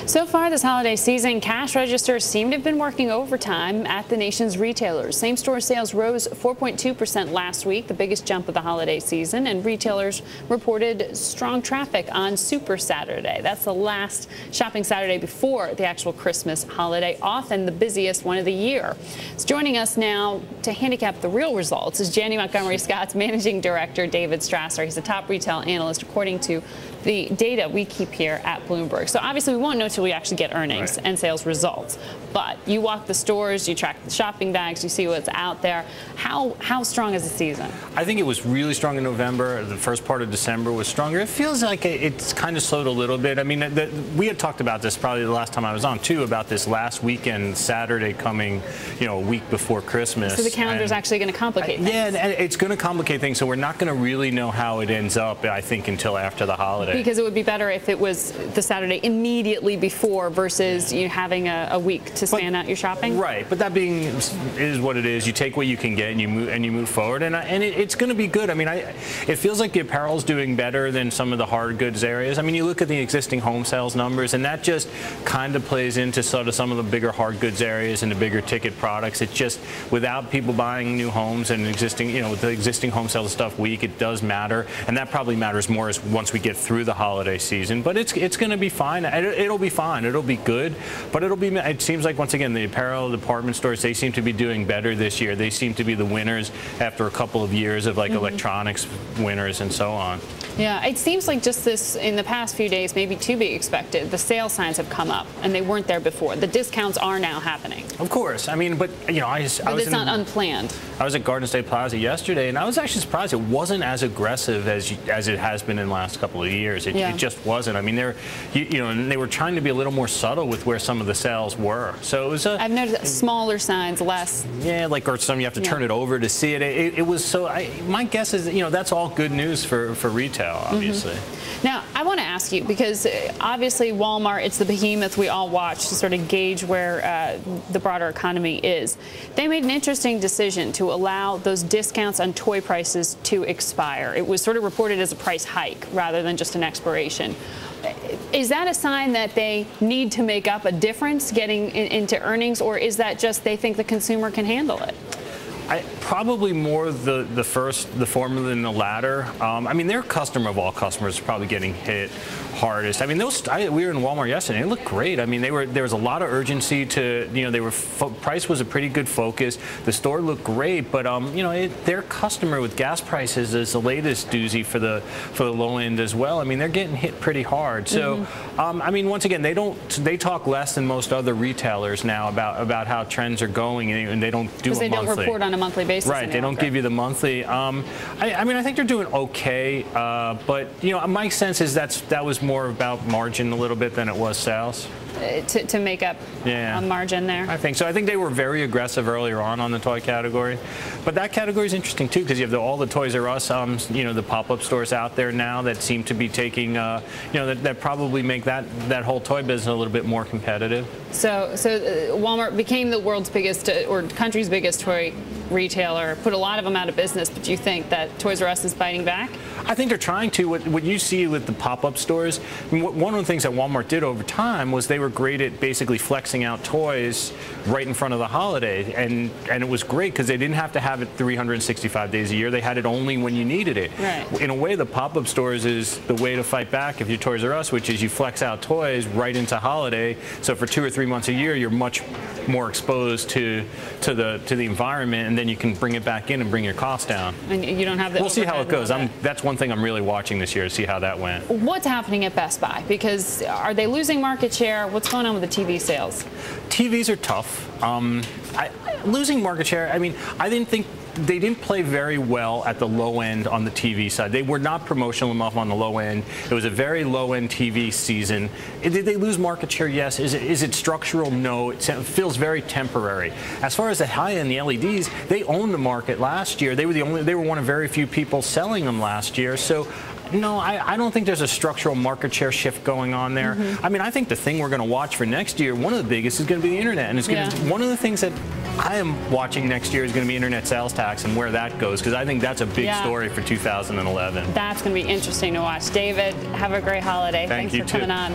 So far this holiday season, cash registers seem to have been working overtime at the nation's retailers. Same-store sales rose 4.2% last week, the biggest jump of the holiday season, and retailers reported strong traffic on Super Saturday. That's the last shopping Saturday before the actual Christmas holiday, often the busiest one of the year. So joining us now to handicap the real results is Janney Montgomery Scott's Managing Director, David Strasser. He's a top retail analyst, according to the data we keep here at Bloomberg. So obviously we won't know until we actually get earnings and sales results. But you walk the stores, you track the shopping bags, you see what's out there. How strong is the season? I think it was really strong in November. The first part of December was stronger. It feels like it's kind of slowed a little bit. I mean, we had talked about this probably the last time I was on too, about this last weekend, Saturday coming, a week before Christmas. So the calendar is actually going to complicate things. Yeah, and it's going to complicate things. So we're not going to really know how it ends up, I think, until after the holiday. Because it would be better if it was the Saturday immediately before versus you having a week to span out your shopping. Right, but that being is what it is. You take what you can get and you move forward, and it's going to be good. I mean, it feels like the apparel is doing better than some of the hard goods areas. I mean, you look at the existing home sales numbers, and that just kind of plays into sort of some of the bigger hard goods areas and the bigger ticket products. It's just without people buying new homes and existing, with the existing home sales stuff weak, it does matter, and that probably matters more as once we get through the holiday season. But it's going to be fine. It'll be fine. It'll be good. But it seems like, once again, the apparel department stores, they seem to be doing better this year. They seem to be the winners after a couple of years of like electronics winners and so on. Yeah, it seems like just this in the past few days, maybe to be expected, the sales signs have come up and they weren't there before. The discounts are now happening. Of course. I mean, but it's not unplanned. I was at Garden State Plaza yesterday, and I was actually surprised it wasn't as aggressive as it has been in the last couple of years. It just wasn't. I mean, they were trying to be a little more subtle with where some of the sales were. So it was I've noticed smaller signs, less. Yeah, or some you have to turn it over to see it. It was so. My guess is that's all good news for retail, obviously. Now, I want to ask you, because obviously Walmart, it's the behemoth we all watch to sort of gauge where the broader economy is. They made an interesting decision to allow those discounts on toy prices to expire. It was sort of reported as a price hike rather than just an expiration. Is that a sign that they need to make up a difference getting into earnings, or is that just they think the consumer can handle it? Probably more the former than the latter. I mean, their customer of all customers is probably getting hit hardest. I mean, we were in Walmart yesterday. They looked great. I mean, there was a lot of urgency to, price was a pretty good focus. The store looked great, but their customer with gas prices is the latest doozy for the low end as well. I mean, they're getting hit pretty hard. So, I mean, once again, they talk less than most other retailers now about how trends are going, and they don't do it monthly. Because they don't report on a monthly basis. Right, they don't give you the monthly. I mean, I think they're doing okay, but my sense is that was more about margin a little bit than it was sales. To make up a margin there? I think so. I think they were very aggressive earlier on the toy category. But that category is interesting, too, because you have all the Toys R Us, the pop-up stores out there now that seem to be taking, that probably make that whole toy business a little bit more competitive. So Walmart became the world's biggest, or country's biggest toy retailer, put a lot of them out of business, but do you think that Toys R Us is biting back? I think they're trying to. What you see with the pop-up stores, I mean, one of the things that Walmart did over time was they were great at basically flexing out toys right in front of the holiday, and it was great because they didn't have to have it 365 days a year. They had it only when you needed it. Right. In a way, the pop-up stores is the way to fight back if you're Toys R Us, which is you flex out toys right into holiday. So for 2 or 3 months a year, you're much more exposed to the environment, and then you can bring it back in and bring your costs down. And you don't have the. We'll see how it goes. That's one thing I'm really watching this year to see how that went. What's happening at Best Buy? Because are they losing market share? What's going on with the TV sales? TVs are tough. Losing market share, I mean, I didn't think they didn't play very well at the low end on the TV side. They were not promotional enough on the low end. It was a very low-end TV season. Did they lose market share? Yes. Is it structural? No. It feels very temporary. As far as the high-end, the LEDs, they owned the market last year. They were one of very few people selling them last year. So no, I don't think there's a structural market share shift going on there. I mean, I think the thing we're going to watch for next year, one of the biggest, is going to be the internet. And it's going to, one of the things that I am watching next year is going to be internet sales tax and where that goes, because I think that's a big story for 2011. That's going to be interesting to watch. David, have a great holiday. Thanks for coming on.